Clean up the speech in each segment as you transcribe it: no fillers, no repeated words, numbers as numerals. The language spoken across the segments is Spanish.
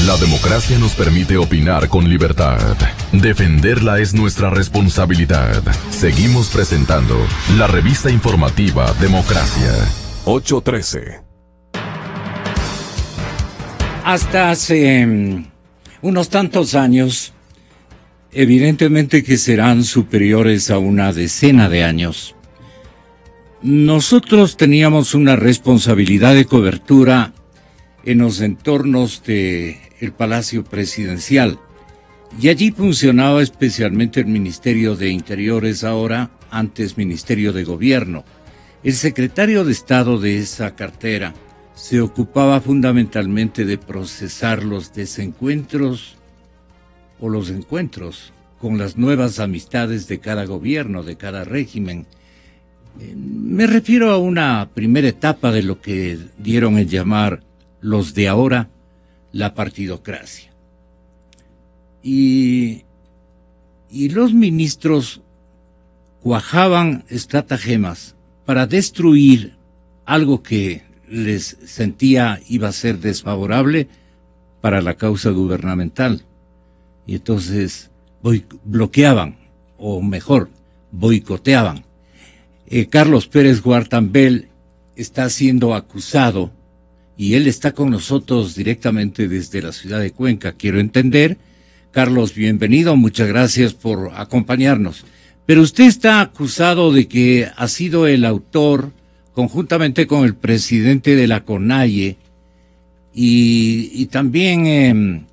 La democracia nos permite opinar con libertad. Defenderla es nuestra responsabilidad. Seguimos presentando la revista informativa Democracia. 8:13. Hasta hace unos tantos años, evidentemente que serán superiores a una decena de años, nosotros teníamos una responsabilidad de cobertura en los entornos del Palacio Presidencial, y allí funcionaba especialmente el Ministerio de Interiores, ahora, antes Ministerio de Gobierno. El secretario de Estado de esa cartera se ocupaba fundamentalmente de procesar los desencuentros o los encuentros con las nuevas amistades de cada gobierno, de cada régimen. Me refiero a una primera etapa de lo que dieron en llamar los de ahora la partidocracia. Y los ministros cuajaban estratagemas para destruir algo que les sentía iba a ser desfavorable para la causa gubernamental. Y entonces bloqueaban, o mejor, boicoteaban. Carlos Pérez Guartambel está siendo acusado, y él está con nosotros directamente desde la ciudad de Cuenca, quiero entender. Carlos, bienvenido, muchas gracias por acompañarnos. Pero usted está acusado de que ha sido el autor, conjuntamente con el presidente de la CONAIE y también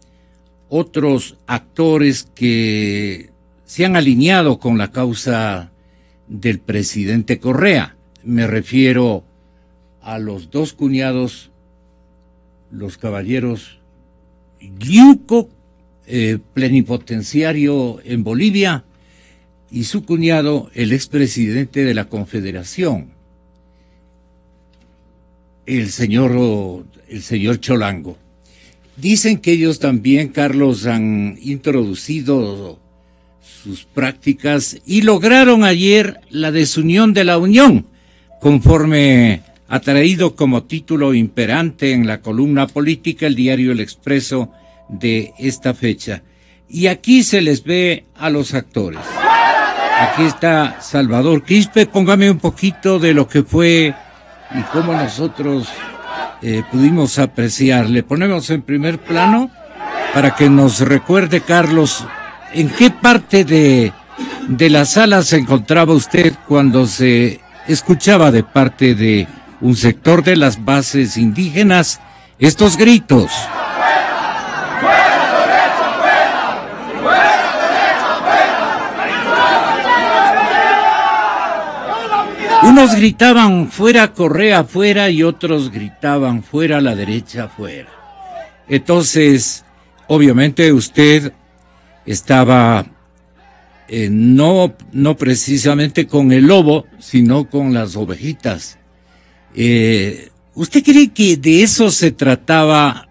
otros actores que se han alineado con la causa del presidente Correa. Me refiero a los dos cuñados, los caballeros Liuco, plenipotenciario en Bolivia, y su cuñado, el expresidente de la Confederación, el señor Cholango. Dicen que ellos también, Carlos, han introducido sus prácticas y lograron ayer la desunión de la Unión, conforme ha traído como título imperante en la columna política el diario El Expreso de esta fecha. Y aquí se les ve a los actores. Aquí está Salvador Quispe. Póngame un poquito de lo que fue y cómo nosotros pudimos apreciar. Le ponemos en primer plano para que nos recuerde, Carlos, en qué parte de la sala se encontraba usted cuando se escuchaba de parte de un sector de las bases indígenas estos gritos. Unos gritaban fuera Correa, fuera, y otros gritaban fuera la derecha, fuera. Entonces, obviamente usted estaba no precisamente con el lobo, sino con las ovejitas. ¿Usted cree que de eso se trataba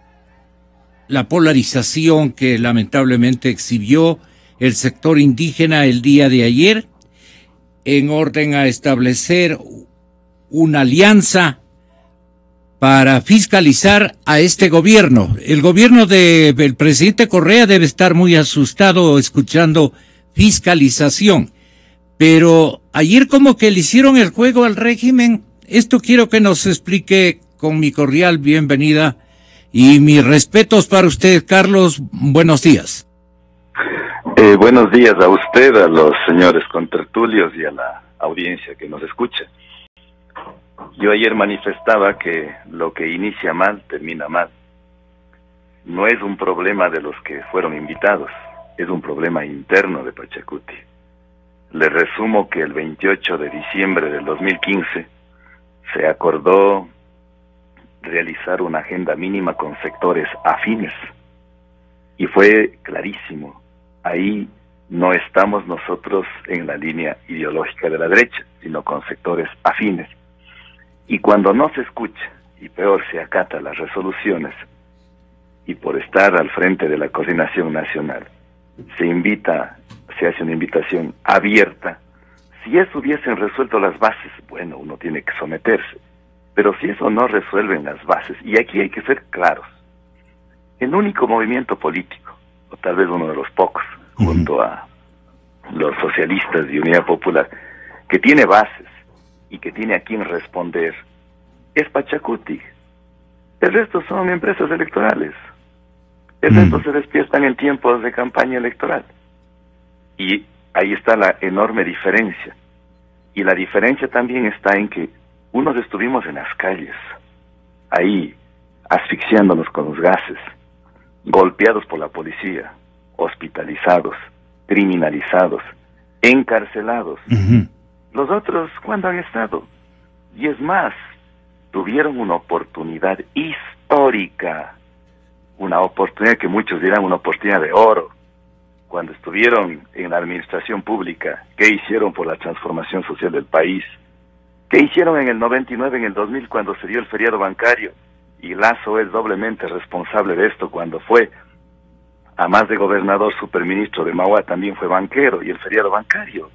la polarización que lamentablemente exhibió el sector indígena el día de ayer, en orden a establecer una alianza para fiscalizar a este gobierno? El gobierno del presidente Correa debe estar muy asustado escuchando fiscalización, pero ayer como que le hicieron el juego al régimen. Esto quiero que nos explique con mi cordial bienvenida y mis respetos para usted, Carlos. Buenos días. Buenos días a usted, a los señores contertulios y a la audiencia que nos escucha. Yo ayer manifestaba que lo que inicia mal, termina mal. No es un problema de los que fueron invitados, es un problema interno de Pachacuti. Le resumo que el 28 de diciembre del 2015 se acordó realizar una agenda mínima con sectores afines, y fue clarísimo. Ahí no estamos nosotros en la línea ideológica de la derecha, sino con sectores afines. Y cuando no se escucha, y peor se acata las resoluciones, y por estar al frente de la coordinación nacional, se hace una invitación abierta. Si eso hubiesen resuelto las bases, bueno, uno tiene que someterse. Pero si eso no resuelven las bases, y aquí hay que ser claros, el único movimiento político, o tal vez uno de los pocos, junto a los socialistas de Unidad Popular, que tiene bases y que tiene a quien responder, es Pachacuti. El resto son empresas electorales. El resto se despiertan en tiempos de campaña electoral. Y ahí está la enorme diferencia. Y la diferencia también está en que unos estuvimos en las calles, ahí, asfixiándonos con los gases, golpeados por la policía, hospitalizados, criminalizados, encarcelados. Los otros, ¿cuándo han estado? Y es más, tuvieron una oportunidad histórica, una oportunidad que muchos dirán una oportunidad de oro, cuando estuvieron en la administración pública. ¿Qué hicieron por la transformación social del país? ¿Qué hicieron en el 99, en el 2000, cuando se dio el feriado bancario? Y Lazo es doblemente responsable de esto, cuando fue, a más de gobernador, superministro de Mauá, también fue banquero, y el feriado bancario.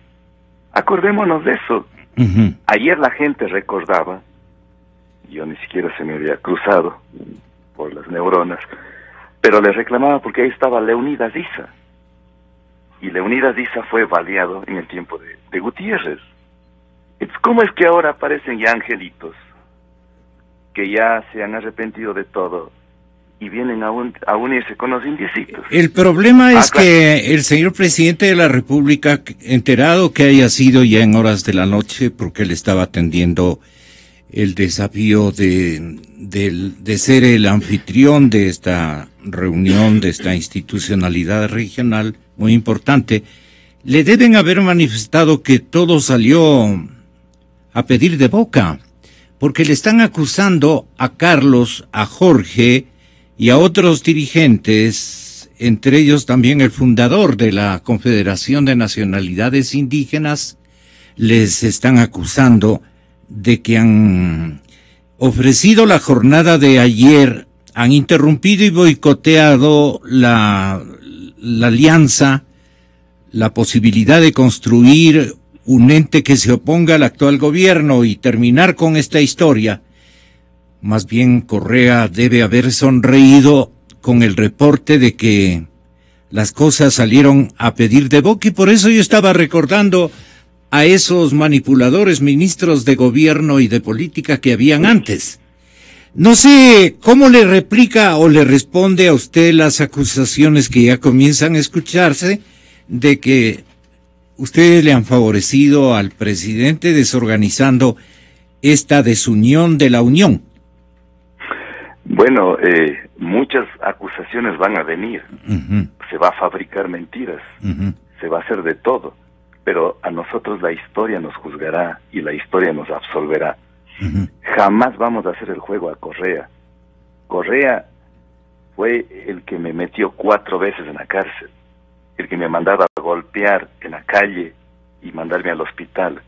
Acordémonos de eso. Ayer la gente recordaba, yo ni siquiera se me había cruzado por las neuronas, pero le reclamaba porque ahí estaba Leonidas Issa. Y Leonidas Issa fue baleado en el tiempo de Gutiérrez. Entonces, ¿cómo es que ahora aparecen ya angelitos que ya se han arrepentido de todo y vienen a unirse con los indiecitos? El problema es que el señor presidente de la República, enterado que haya sido ya en horas de la noche, porque él estaba atendiendo el desafío de ser el anfitrión de esta reunión, de esta institucionalidad regional muy importante, le deben haber manifestado que todo salió a pedir de boca, porque le están acusando a Carlos, a Jorge y a otros dirigentes, entre ellos también el fundador de la Confederación de Nacionalidades Indígenas, les están acusando de que han ofrecido la jornada de ayer, han interrumpido y boicoteado la alianza, la posibilidad de construir un ente que se oponga al actual gobierno y terminar con esta historia. Más bien Correa debe haber sonreído con el reporte de que las cosas salieron a pedir de boca, y por eso yo estaba recordando a esos manipuladores ministros de gobierno y de política que habían antes. No sé cómo le replica o le responde a usted las acusaciones que ya comienzan a escucharse de que ustedes le han favorecido al presidente desorganizando esta desunión de la Unión. Bueno, muchas acusaciones van a venir. Se va a fabricar mentiras, se va a hacer de todo, pero a nosotros la historia nos juzgará y la historia nos absolverá. Jamás vamos a hacer el juego a Correa. Correa fue el que me metió 4 veces en la cárcel, el que me mandaba a golpear en la calle y mandarme al hospital.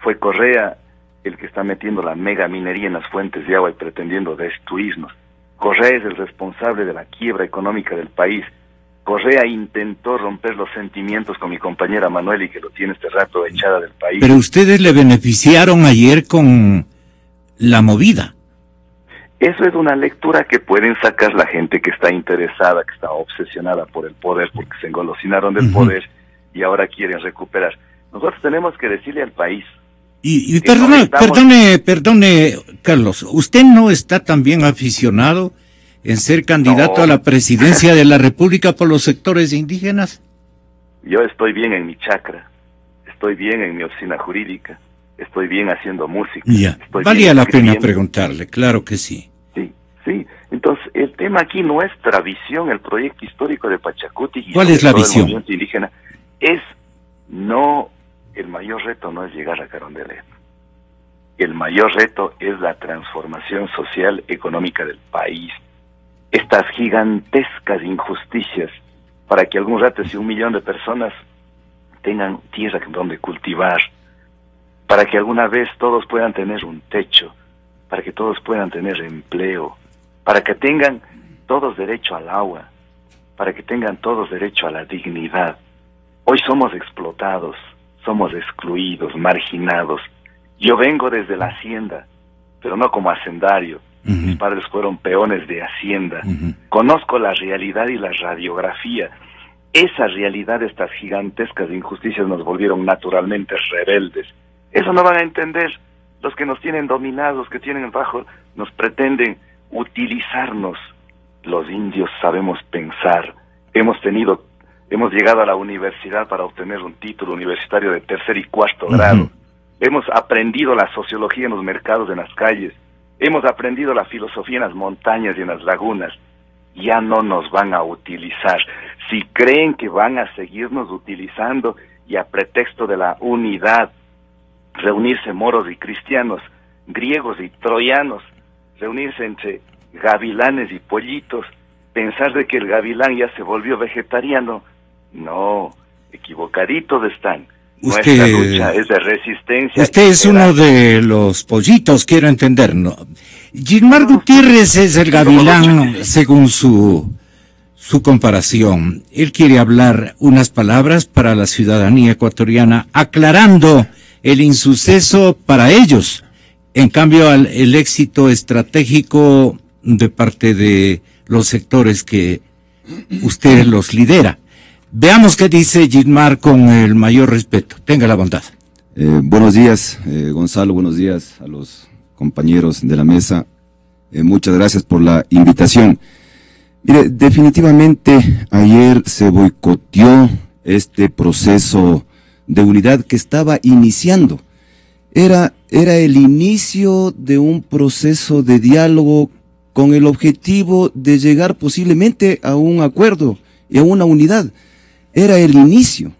Fue Correa el que está metiendo la mega minería en las fuentes de agua y pretendiendo destruirnos. Correa es el responsable de la quiebra económica del país. Correa intentó romper los sentimientos con mi compañera Manuel, y que lo tiene este rato echada del país. Pero ustedes le beneficiaron ayer con la movida. Eso es una lectura que pueden sacar la gente que está interesada, que está obsesionada por el poder, porque se engolosinaron del poder y ahora quieren recuperar. Nosotros tenemos que decirle al país. Y perdone, Carlos, ¿usted no está también aficionado en ser candidato a la presidencia de la República por los sectores indígenas? Yo estoy bien en mi chacra, estoy bien en mi oficina jurídica, estoy bien haciendo música. Ya, valía la pena preguntarle, claro que sí. Sí. Entonces, el tema aquí no es Tradición, el proyecto histórico de Pachacuti. ¿Cuál es la visión? El movimiento indígena el mayor reto no es llegar a Carondelet. El mayor reto es la transformación social, económica del país. Estas gigantescas injusticias, para que algún rato, si 1 millón de personas tengan tierra donde cultivar, para que alguna vez todos puedan tener un techo, para que todos puedan tener empleo, para que tengan todos derecho al agua, para que tengan todos derecho a la dignidad. Hoy somos explotados, somos excluidos, marginados. Yo vengo desde la hacienda, pero no como hacendario. mis padres fueron peones de hacienda, conozco la realidad y la radiografía. Esa realidad, estas gigantescas injusticias nos volvieron naturalmente rebeldes. Eso no van a entender los que nos tienen dominados, los que tienen bajo, nos pretenden utilizarnos. Los indios sabemos pensar, hemos llegado a la universidad para obtener un título universitario de 3er y 4º grado. Hemos aprendido la sociología en los mercados, en las calles. Hemos aprendido la filosofía en las montañas y en las lagunas. Ya no nos van a utilizar. Si creen que van a seguirnos utilizando y a pretexto de la unidad, reunirse moros y cristianos, griegos y troyanos, reunirse entre gavilanes y pollitos, pensar de que el gavilán ya se volvió vegetariano, no, equivocaditos están. Nuestra lucha es de resistencia. Usted es uno de los pollitos, quiero entender, ¿no? Gilmar Gutiérrez es el gavilán, según su comparación. Él quiere hablar unas palabras para la ciudadanía ecuatoriana, aclarando el insuceso para ellos. En cambio, el éxito estratégico de parte de los sectores que usted los lidera. Veamos qué dice Gilmar con el mayor respeto. Tenga la bondad. Buenos días, Gonzalo, buenos días a los compañeros de la mesa. Muchas gracias por la invitación. Mire, definitivamente ayer se boicoteó este proceso de unidad que estaba iniciando. Era el inicio de un proceso de diálogo con el objetivo de llegar posiblemente a un acuerdo y a una unidad. Era el inicio. O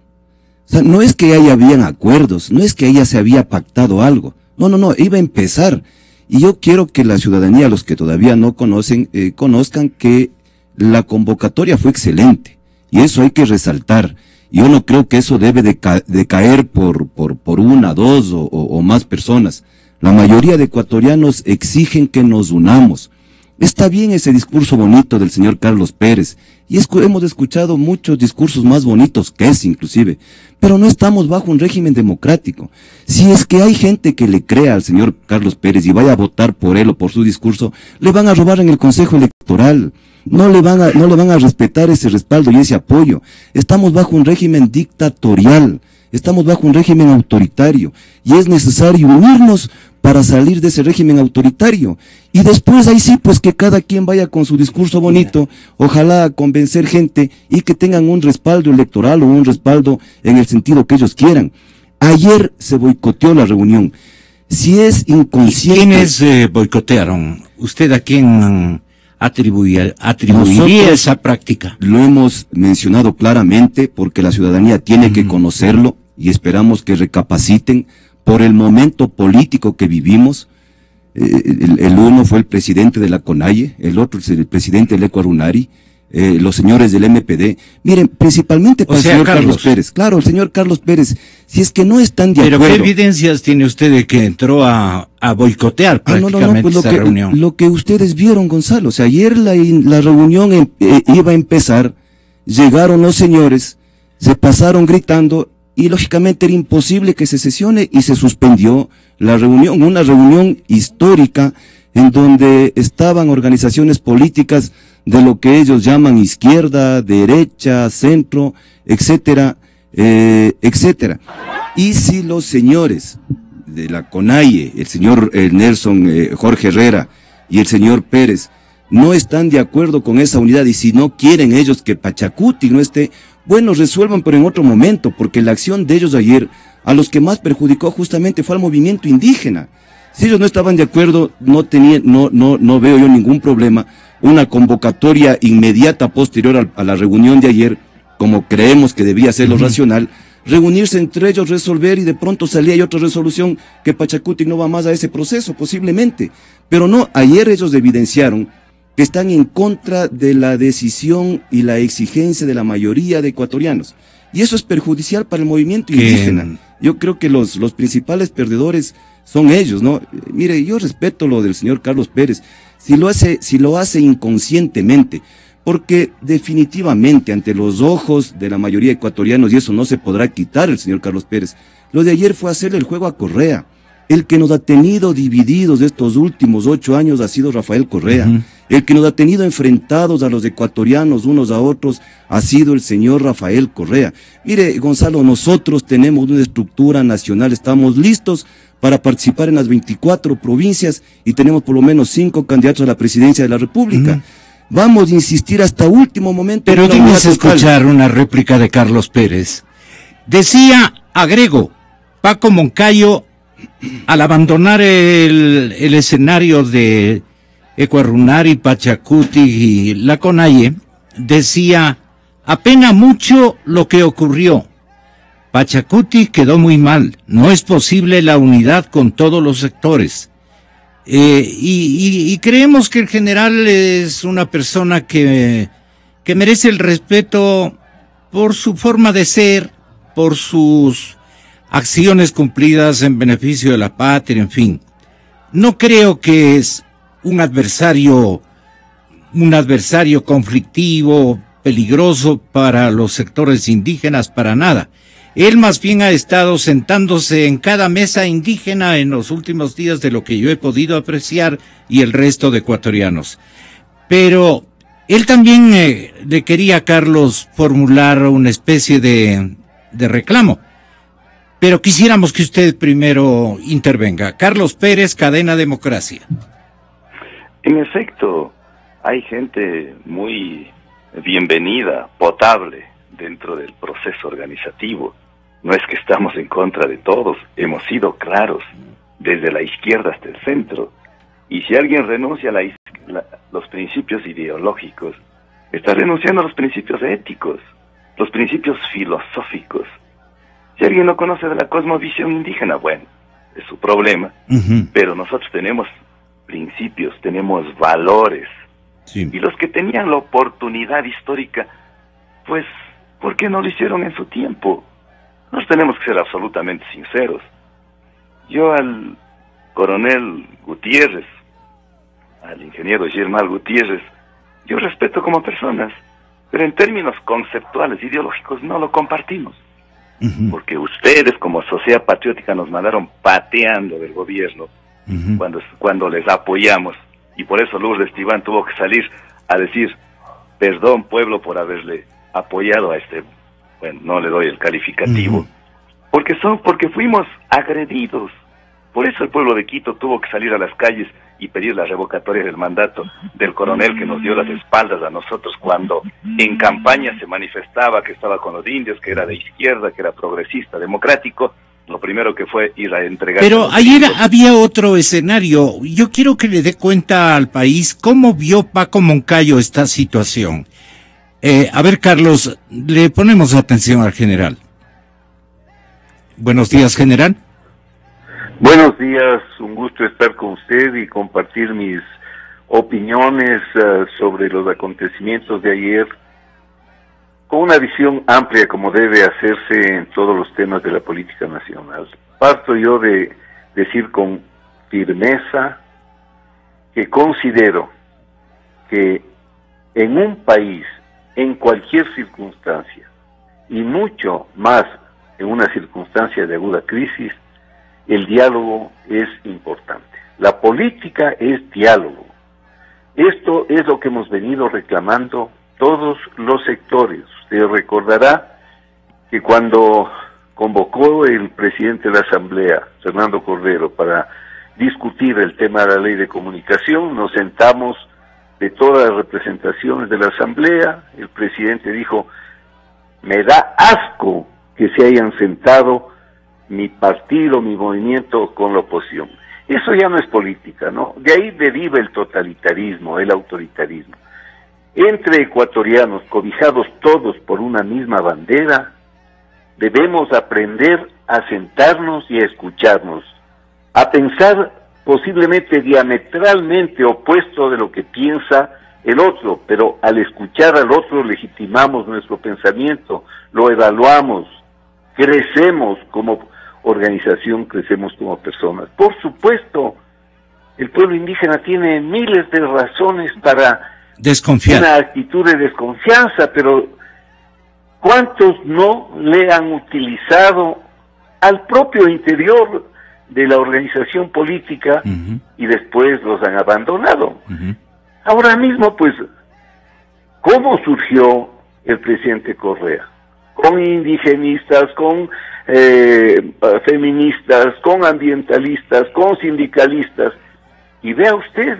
sea, no es que ahí habían acuerdos, no es que ya se había pactado algo. No, iba a empezar. Y yo quiero que la ciudadanía, los que todavía no conocen, conozcan que la convocatoria fue excelente. Y eso hay que resaltar. Yo no creo que eso debe de caer por una, dos o más personas. La mayoría de ecuatorianos exigen que nos unamos. Está bien ese discurso bonito del señor Carlos Pérez, y hemos escuchado muchos discursos más bonitos que ese inclusive, pero no estamos bajo un régimen democrático. Si es que hay gente que le crea al señor Carlos Pérez y vaya a votar por él o por su discurso, le van a robar en el Consejo Electoral. No le van a respetar ese respaldo y ese apoyo. Estamos bajo un régimen dictatorial, estamos bajo un régimen autoritario, y es necesario unirnos para salir de ese régimen autoritario. Y después ahí sí, pues que cada quien vaya con su discurso bonito, ojalá a convencer gente y que tengan un respaldo electoral o un respaldo en el sentido que ellos quieran. Ayer se boicoteó la reunión. Si es inconsciente... ¿Quiénes boicotearon? ¿Usted a quién atribuiría esa práctica? Lo hemos mencionado claramente porque la ciudadanía tiene que conocerlo y esperamos que recapaciten por el momento político que vivimos. El uno fue el presidente de la CONAIE, el otro es el presidente del Ecuarunari, los señores del MPD. Miren, principalmente para el señor Carlos Pérez. Claro, el señor Carlos Pérez, si es que no están de acuerdo. Pero ¿qué evidencias tiene usted de que entró a boicotear prácticamente pues esa reunión? Lo que ustedes vieron, Gonzalo, o sea, ayer la reunión iba a empezar, llegaron los señores, se pasaron gritando, y lógicamente era imposible que se sesione y se suspendió la reunión, una reunión histórica en donde estaban organizaciones políticas de lo que ellos llaman izquierda, derecha, centro, etcétera, etcétera. Y si los señores de la CONAIE, el señor Nelson Jorge Herrera y el señor Pérez no están de acuerdo con esa unidad, y si no quieren ellos que Pachacuti no esté, bueno, resuelvan pero en otro momento, porque la acción de ellos ayer, a los que más perjudicó justamente fue al movimiento indígena. Si ellos no estaban de acuerdo, no veo yo ningún problema. Una convocatoria inmediata posterior a la reunión de ayer, como creemos que debía ser lo racional, reunirse entre ellos, resolver, y de pronto salía otra resolución que Pachacuti no va más a ese proceso, posiblemente. Pero no, ayer ellos evidenciaron que están en contra de la decisión y la exigencia de la mayoría de ecuatorianos. Y eso es perjudicial para el movimiento indígena. Yo creo que los principales perdedores son ellos, ¿no? Mire, yo respeto lo del señor Carlos Pérez, si lo hace inconscientemente, porque definitivamente ante los ojos de la mayoría de ecuatorianos, y eso no se podrá quitar el señor Carlos Pérez, lo de ayer fue hacerle el juego a Correa. El que nos ha tenido divididos estos últimos 8 años ha sido Rafael Correa. El que nos ha tenido enfrentados a los ecuatorianos unos a otros ha sido el señor Rafael Correa. Mire, Gonzalo, nosotros tenemos una estructura nacional, estamos listos para participar en las 24 provincias y tenemos por lo menos 5 candidatos a la presidencia de la República. Vamos a insistir hasta último momento. Pero déjenme escuchar una réplica de Carlos Pérez. Decía, agrego, Paco Moncayo, al abandonar el escenario de Ecuarunari, Pachacuti y La Conalle, decía, apena mucho lo que ocurrió. Pachacuti quedó muy mal, no es posible la unidad con todos los sectores. Y creemos que el general es una persona que merece el respeto por su forma de ser, por sus acciones cumplidas en beneficio de la patria, en fin. No creo que es un adversario conflictivo, peligroso para los sectores indígenas, para nada. Él más bien ha estado sentándose en cada mesa indígena en los últimos días de lo que yo he podido apreciar y el resto de ecuatorianos. Pero él también le quería a Carlos formular una especie de reclamo. Pero quisiéramos que usted primero intervenga. Carlos Pérez, Cadena Democracia. En efecto, hay gente muy bienvenida, potable, dentro del proceso organizativo. No es que estamos en contra de todos, hemos sido claros, desde la izquierda hasta el centro. Y si alguien renuncia a los principios ideológicos, está renunciando a los principios éticos, los principios filosóficos. Si alguien no conoce de la cosmovisión indígena, bueno, es su problema, pero nosotros tenemos principios, tenemos valores, sí. Y los que tenían la oportunidad histórica, pues, ¿por qué no lo hicieron en su tiempo? Nosotros tenemos que ser absolutamente sinceros. Yo al coronel Gutiérrez, al ingeniero Germán Gutiérrez, yo respeto como personas, pero en términos conceptuales, ideológicos, no lo compartimos. Porque ustedes como sociedad patriótica nos mandaron pateando del gobierno cuando les apoyamos, y por eso Lourdes Tibán tuvo que salir a decir, perdón pueblo por haberle apoyado a este, bueno, no le doy el calificativo, porque fuimos agredidos. Por eso el pueblo de Quito tuvo que salir a las calles y pedir la revocatoria del mandato del coronel que nos dio las espaldas a nosotros cuando en campaña se manifestaba que estaba con los indios, que era de izquierda, que era progresista, democrático. Lo primero que fue ir a entregar... Pero ayer había otro escenario. Yo quiero que le dé cuenta al país cómo vio Paco Moncayo esta situación. A ver, Carlos, le ponemos atención al general. Buenos días, general. Buenos días, un gusto estar con usted y compartir mis opiniones sobre los acontecimientos de ayer, con una visión amplia como debe hacerse en todos los temas de la política nacional. Parto yo de decir con firmeza que considero que en un país, en cualquier circunstancia, y mucho más en una circunstancia de aguda crisis, el diálogo es importante. La política es diálogo. Esto es lo que hemos venido reclamando todos los sectores. Usted recordará que cuando convocó el presidente de la Asamblea, Fernando Cordero, para discutir el tema de la ley de comunicación, nos sentamos de todas las representaciones de la Asamblea. El presidente dijo, me da asco que se hayan sentado mi partido, mi movimiento con la oposición. Eso ya no es política, ¿no? De ahí deriva el totalitarismo, el autoritarismo. Entre ecuatorianos, cobijados todos por una misma bandera, debemos aprender a sentarnos y a escucharnos, a pensar posiblemente diametralmente opuesto de lo que piensa el otro, pero al escuchar al otro legitimamos nuestro pensamiento, lo evaluamos, crecemos como organización, crecemos como personas. Por supuesto, el pueblo indígena tiene miles de razones para desconfiar, una actitud de desconfianza, pero ¿cuántos no le han utilizado al propio interior de la organización política y después los han abandonado. Ahora mismo, pues, ¿cómo surgió el presidente Correa? Con indigenistas, con feministas, con ambientalistas, con sindicalistas. Y vea usted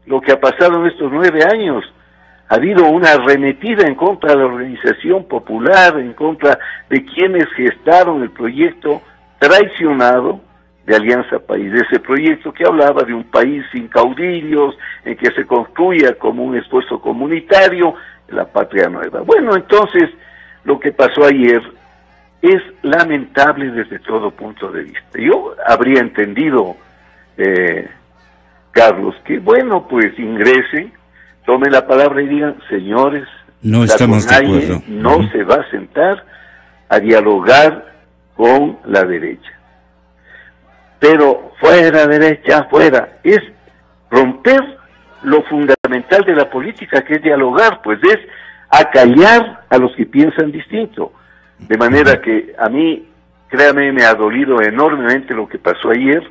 lo que ha pasado en estos 9 años. Ha habido una arremetida en contra de la organización popular, en contra de quienes gestaron el proyecto traicionado de Alianza País, de ese proyecto que hablaba de un país sin caudillos, en que se construya como un esfuerzo comunitario, la patria nueva. Bueno, entonces, lo que pasó ayer es lamentable desde todo punto de vista. Yo habría entendido, Carlos, que bueno, pues ingresen, tomen la palabra y digan, señores, no estamos de acuerdo. No se va a sentar a dialogar con la derecha. Pero fuera derecha, fuera, es romper lo fundamental de la política, que es dialogar, pues es acallar a los que piensan distinto. De manera que a mí, créame, me ha dolido enormemente lo que pasó ayer.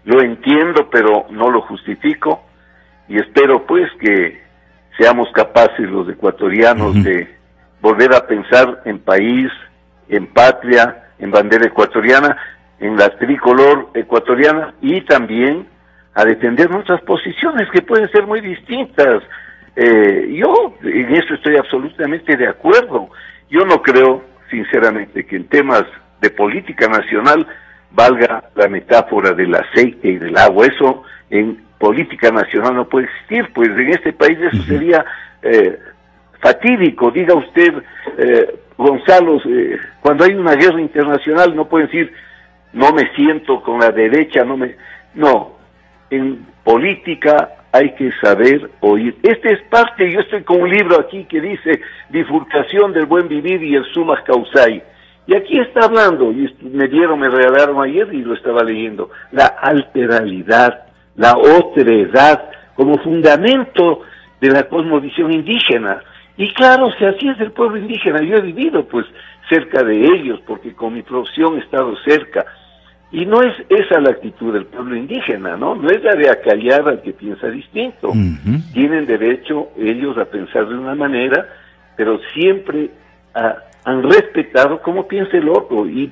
Lo entiendo, pero no lo justifico, y espero pues que seamos capaces los ecuatorianos de volver a pensar en país, en patria, en bandera ecuatoriana, en la tricolor ecuatoriana, y también a defender nuestras posiciones, que pueden ser muy distintas. Yo en eso estoy absolutamente de acuerdo. Yo no creo, sinceramente, que en temas de política nacional valga la metáfora del aceite y del agua. Eso en política nacional no puede existir, pues en este país eso sería fatídico. Diga usted, Gonzalo, cuando hay una guerra internacional no pueden decir, no me siento con la derecha, no, en política hay que saber oír. Este es parte, yo estoy con un libro aquí que dice Bifurcación del buen vivir y el Summa Causae. Y aquí está hablando, y me regalaron ayer y lo estaba leyendo, la alteralidad, la otredad, como fundamento de la cosmovisión indígena. Y claro, si así es el pueblo indígena, yo he vivido pues cerca de ellos, porque con mi profesión he estado cerca. Y no es esa la actitud del pueblo indígena, ¿no? No es la de acallar al que piensa distinto. Tienen derecho ellos a pensar de una manera, pero siempre han respetado cómo piensa el otro, y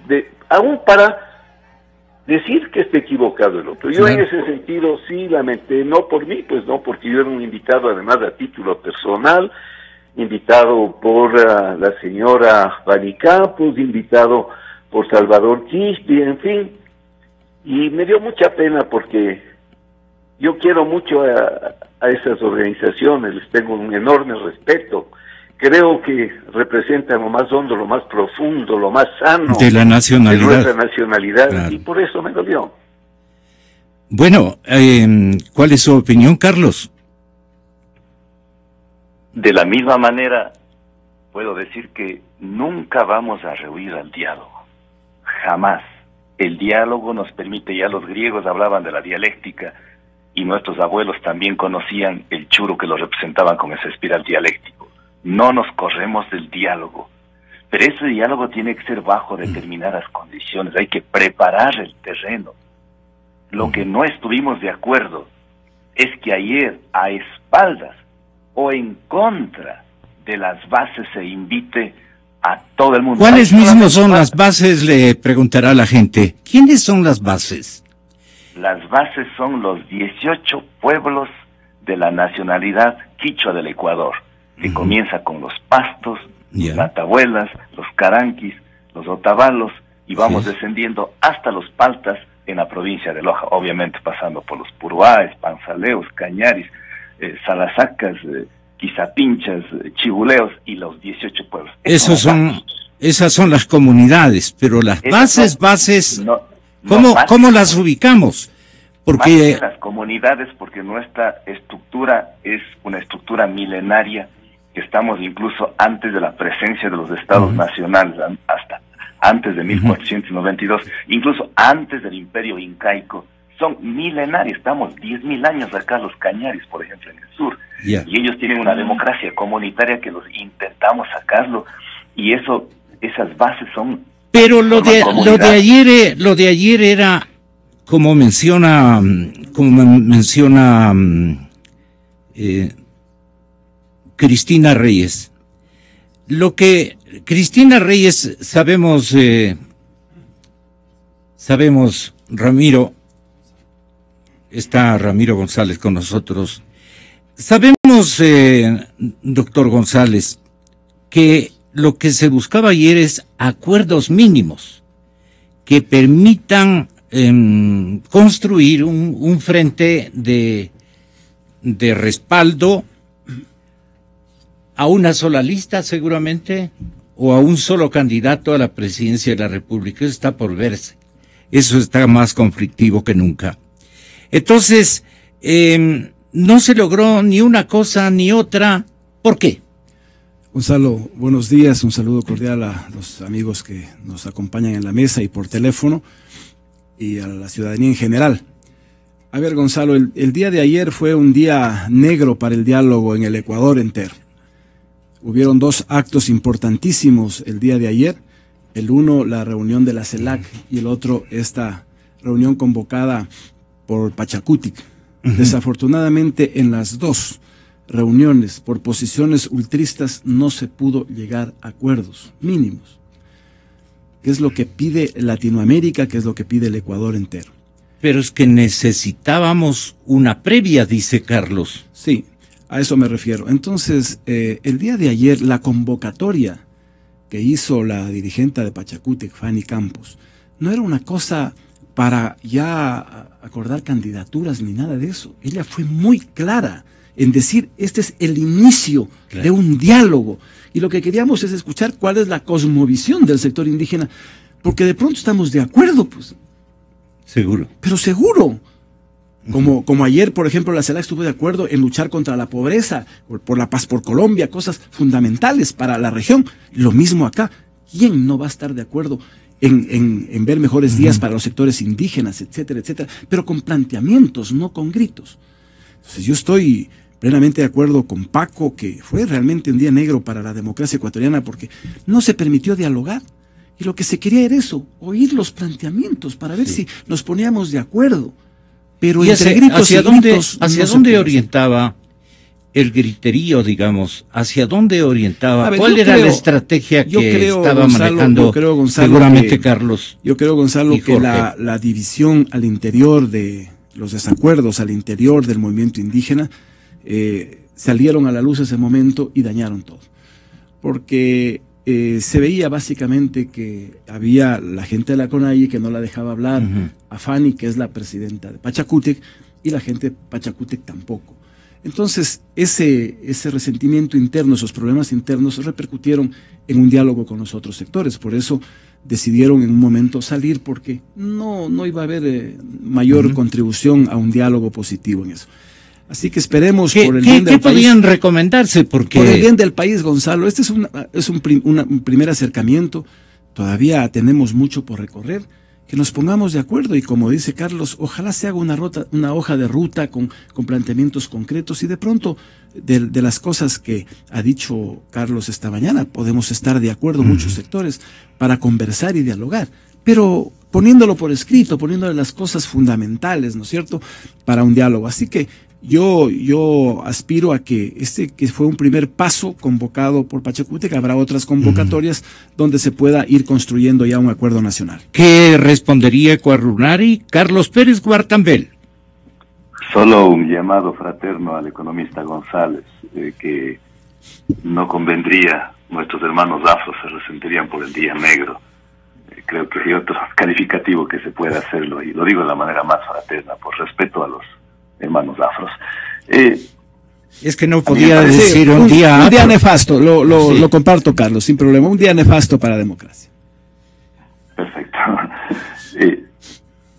aún para decir que esté equivocado el otro. Yo en ese sentido sí lamenté, no por mí, pues no, porque yo era un invitado además a título personal, invitado por la señora Bani Campos, invitado por Salvador Quispe, en fin. Y me dio mucha pena porque yo quiero mucho a esas organizaciones, les tengo un enorme respeto. Creo que representan lo más hondo, lo más profundo, lo más sano de la nacionalidad, de nuestra nacionalidad, claro. Y por eso me dolió. Bueno, ¿cuál es su opinión, Carlos? De la misma manera, puedo decir que nunca vamos a rehuir al diálogo, jamás. El diálogo nos permite, ya los griegos hablaban de la dialéctica, y nuestros abuelos también conocían el churo que lo representaban con ese espiral dialéctico. No nos corremos del diálogo, pero ese diálogo tiene que ser bajo determinadas condiciones, hay que preparar el terreno. Lo que no estuvimos de acuerdo es que ayer, a espaldas o en contra de las bases, se invite a todo el mundo. ¿Cuáles mismos son las bases? Le preguntará la gente. ¿Quiénes son las bases? Las bases son los 18 pueblos de la nacionalidad quichua del Ecuador, que comienza con los pastos, los atahuelas, los caranquis, los otavalos, y vamos descendiendo hasta los paltas en la provincia de Loja, obviamente pasando por los puruáes, panzaleos, cañaris, salasacas, quizapinchas, chibuleos y los 18 pueblos. Esas son las comunidades, pero las bases, ¿cómo las ubicamos? Porque más que las comunidades, porque nuestra estructura es una estructura milenaria, que estamos incluso antes de la presencia de los estados nacionales, hasta antes de 1492, incluso antes del imperio incaico. Son milenarios, estamos 10.000 años acá, los cañaris, por ejemplo, en el sur, y ellos tienen una democracia comunitaria que los intentamos sacarlo, y esas bases son Pero lo de ayer era, como menciona Cristina Reyes. Lo que Cristina Reyes sabemos, Ramiro, está Ramiro González con nosotros. Sabemos, doctor González, que lo que se buscaba ayer es acuerdos mínimos que permitan construir un frente de respaldo a una sola lista, seguramente, o a un solo candidato a la presidencia de la República. Eso está por verse. Eso está más conflictivo que nunca. Entonces, no se logró ni una cosa ni otra. ¿Por qué? Gonzalo, buenos días, un saludo cordial a los amigos que nos acompañan en la mesa y por teléfono, y a la ciudadanía en general. A ver, Gonzalo, el día de ayer fue un día negro para el diálogo en el Ecuador entero. Hubieron dos actos importantísimos el día de ayer. El uno, la reunión de la CELAC, y el otro, esta reunión convocada por Pachacutic. Desafortunadamente, en las dos reuniones, por posiciones ultristas, no se pudo llegar a acuerdos mínimos. ¿Qué es lo que pide Latinoamérica? ¿Qué es lo que pide el Ecuador entero? Pero es que necesitábamos una previa, dice Carlos. Sí, a eso me refiero. Entonces, el día de ayer, la convocatoria que hizo la dirigente de Pachacutic, Fanny Campos, no era una cosa para ya acordar candidaturas ni nada de eso. Ella fue muy clara en decir, este es el inicio de un diálogo. Y lo que queríamos es escuchar cuál es la cosmovisión del sector indígena, porque de pronto estamos de acuerdo, pues. Seguro. Pero seguro. Como ayer, por ejemplo, la CELAC estuvo de acuerdo en luchar contra la pobreza, por la paz por Colombia, cosas fundamentales para la región. Lo mismo acá. ¿Quién no va a estar de acuerdo en ver mejores días para los sectores indígenas, etcétera, etcétera? Pero con planteamientos, no con gritos. Entonces yo estoy plenamente de acuerdo con Paco, que fue realmente un día negro para la democracia ecuatoriana porque no se permitió dialogar. Y lo que se quería era eso, oír los planteamientos para ver si nos poníamos de acuerdo. Pero entre gritos y gritos... ¿Hacia dónde orientaba el griterío, digamos? ¿Hacia dónde orientaba? ¿Cuál era la estrategia que estaba manejando seguramente Carlos? Yo creo, Gonzalo, que la división al interior de los desacuerdos, al interior del movimiento indígena, salieron a la luz ese momento y dañaron todo. Porque se veía básicamente que había la gente de la CONAIE que no la dejaba hablar, a Fanny, que es la presidenta de Pachacutic, y la gente de Pachacutic tampoco. Entonces, ese resentimiento interno, esos problemas internos repercutieron en un diálogo con los otros sectores. Por eso decidieron en un momento salir, porque no iba a haber mayor contribución a un diálogo positivo en eso. Así que esperemos por el bien del país. ¿Qué podrían recomendarse? Porque... Por el bien del país, Gonzalo. Este es un primer acercamiento. Todavía tenemos mucho por recorrer. Que nos pongamos de acuerdo y, como dice Carlos, ojalá se haga una hoja de ruta con planteamientos concretos, y de pronto de las cosas que ha dicho Carlos esta mañana podemos estar de acuerdo muchos sectores para conversar y dialogar, pero poniéndolo por escrito, poniéndole las cosas fundamentales, ¿no es cierto?, para un diálogo. Así que yo aspiro a que que fue un primer paso convocado por Pachacutic, habrá otras convocatorias donde se pueda ir construyendo ya un acuerdo nacional. ¿Qué respondería Ecuarunari? Carlos Pérez Guartambel. Solo un llamado fraterno al economista González, que no convendría, nuestros hermanos afros se resentirían por el día negro. Creo que hay otro calificativo que se puede hacerlo, y lo digo de la manera más fraterna, por respeto a los hermanos afros. Es que no podía decir un día nefasto, lo comparto, Carlos, sin problema, un día nefasto para la democracia. Perfecto.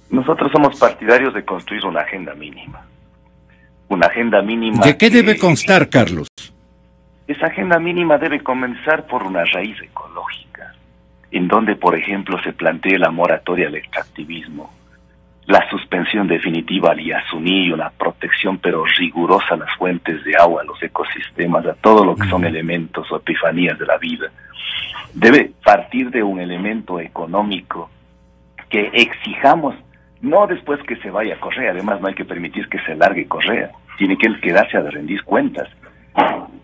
Nosotros somos partidarios de construir una agenda mínima. Una agenda mínima. ¿De qué debe constar, Carlos? Esa agenda mínima debe comenzar por una raíz ecológica, en donde, por ejemplo, se plantee la moratoria al extractivismo, la suspensión definitiva al Yasuní y una protección pero rigurosa a las fuentes de agua, a los ecosistemas, a todo lo que son elementos o epifanías de la vida. debe partir de un elemento económico que exijamos, no después que se vaya Correa, además no hay que permitir que se largue Correa, tiene que él quedarse a rendir cuentas,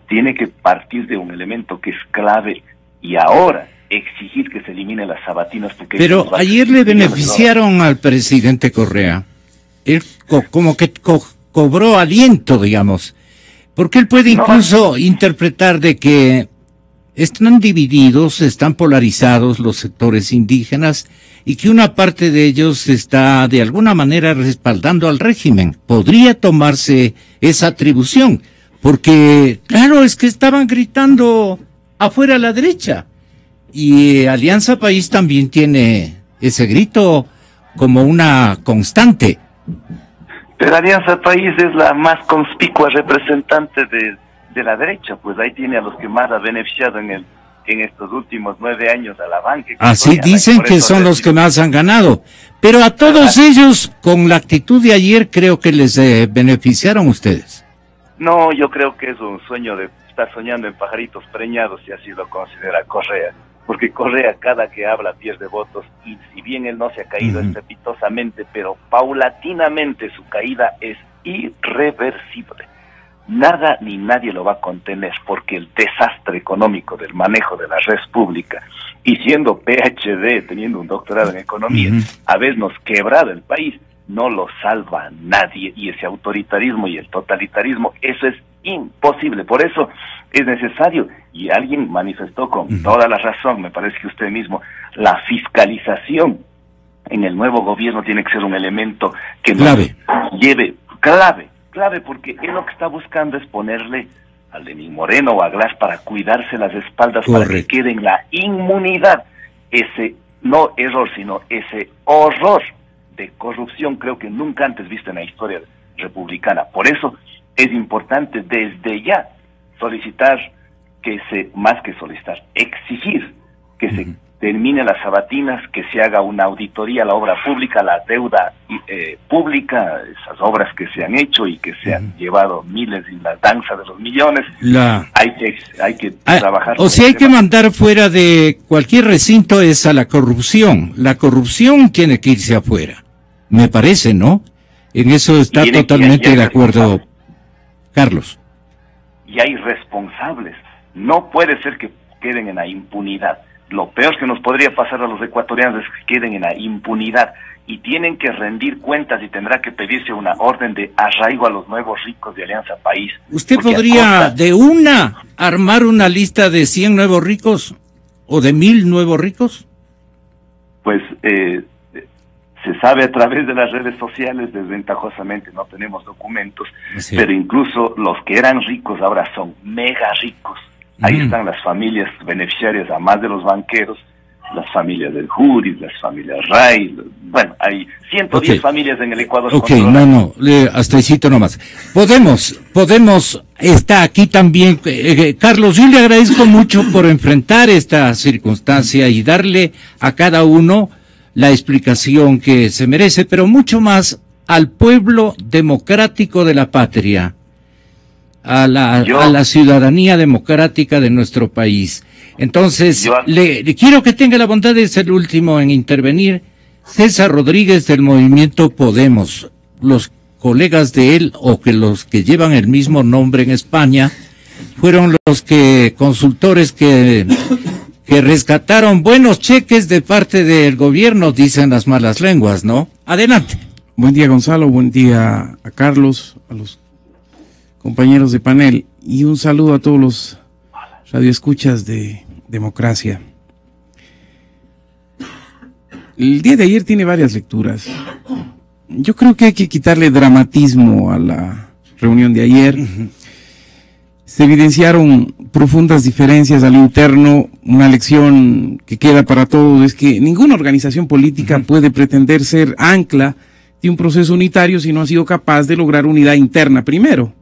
tiene que partir de un elemento que es clave y ahora exigir que se eliminen las sabatinas. Pero ayer le beneficiaron al presidente Correa, él como que cobró aliento, digamos, porque él puede incluso interpretar de que están divididos, están polarizados los sectores indígenas y que una parte de ellos está de alguna manera respaldando al régimen. Podría tomarse esa atribución, porque claro, es que estaban gritando afuera a la derecha y Alianza País también tiene ese grito como una constante. Pero Alianza País es la más conspicua representante de la derecha, pues ahí tiene a los que más ha beneficiado en estos últimos 9 años a la banca. Así dicen que son los que más han ganado, pero a todos ellos, con la actitud de ayer, creo que les beneficiaron ustedes. No, yo creo que es un sueño de estar soñando en pajaritos preñados, si así lo considera Correa, porque Correa cada que habla pierde votos, y si bien él no se ha caído estrepitosamente, pero paulatinamente su caída es irreversible. Nada ni nadie lo va a contener, porque el desastre económico del manejo de la red pública, y siendo PhD, teniendo un doctorado en economía, habernos quebrado el país, no lo salva nadie, y ese autoritarismo y el totalitarismo, eso es imposible. Por eso es necesario, y alguien manifestó con toda la razón, me parece que usted mismo, la fiscalización en el nuevo gobierno tiene que ser un elemento que nos lleve clave, porque él lo que está buscando es ponerle a Lenín Moreno o a Glass para cuidarse las espaldas, para que quede en la inmunidad ese, no error, sino ese horror de corrupción, creo que nunca antes visto en la historia republicana. Por eso es importante desde ya solicitar más que solicitar, exigir que se termine las sabatinas, que se haga una auditoría a la obra pública, la deuda pública, esas obras que se han hecho y que se han llevado miles y la danza de los millones. Hay que trabajar. O sea, hay que mandar fuera de cualquier recinto es a la corrupción. La corrupción tiene que irse afuera, me parece, ¿no? En eso está totalmente de acuerdo Carlos. Y hay responsables. No puede ser que queden en la impunidad. Lo peor que nos podría pasar a los ecuatorianos es que queden en la impunidad y tienen que rendir cuentas y tendrá que pedirse una orden de arraigo a los nuevos ricos de Alianza País. ¿Usted podría de una armar una lista de 100 nuevos ricos o de 1000 nuevos ricos? Pues se sabe a través de las redes sociales, desventajosamente no tenemos documentos, pero incluso los que eran ricos ahora son mega ricos. Ahí están las familias beneficiarias, además de los banqueros, las familias del Juris, las familias Ray, bueno, hay 110 familias en el Ecuador. Hasta ahí nomás. Podemos, está aquí también, Carlos, yo le agradezco mucho por enfrentar esta circunstancia y darle a cada uno la explicación que se merece, pero mucho más al pueblo democrático de la patria, a la ciudadanía democrática de nuestro país. Entonces, le quiero que tenga la bondad de ser el último en intervenir, César Rodríguez del Movimiento Podemos. Los colegas de él, o que los que llevan el mismo nombre en España, fueron los consultores que rescataron buenos cheques de parte del gobierno, dicen las malas lenguas, ¿no? Adelante. Buen día, Gonzalo, buen día a Carlos, a los compañeros de panel, y un saludo a todos los radioescuchas de Democracia. El día de ayer tiene varias lecturas. Yo creo que hay que quitarle dramatismo a la reunión de ayer. Se evidenciaron profundas diferencias al interno. Una lección que queda para todos es que ninguna organización política puede pretender ser ancla de un proceso unitario si no ha sido capaz de lograr unidad interna primero.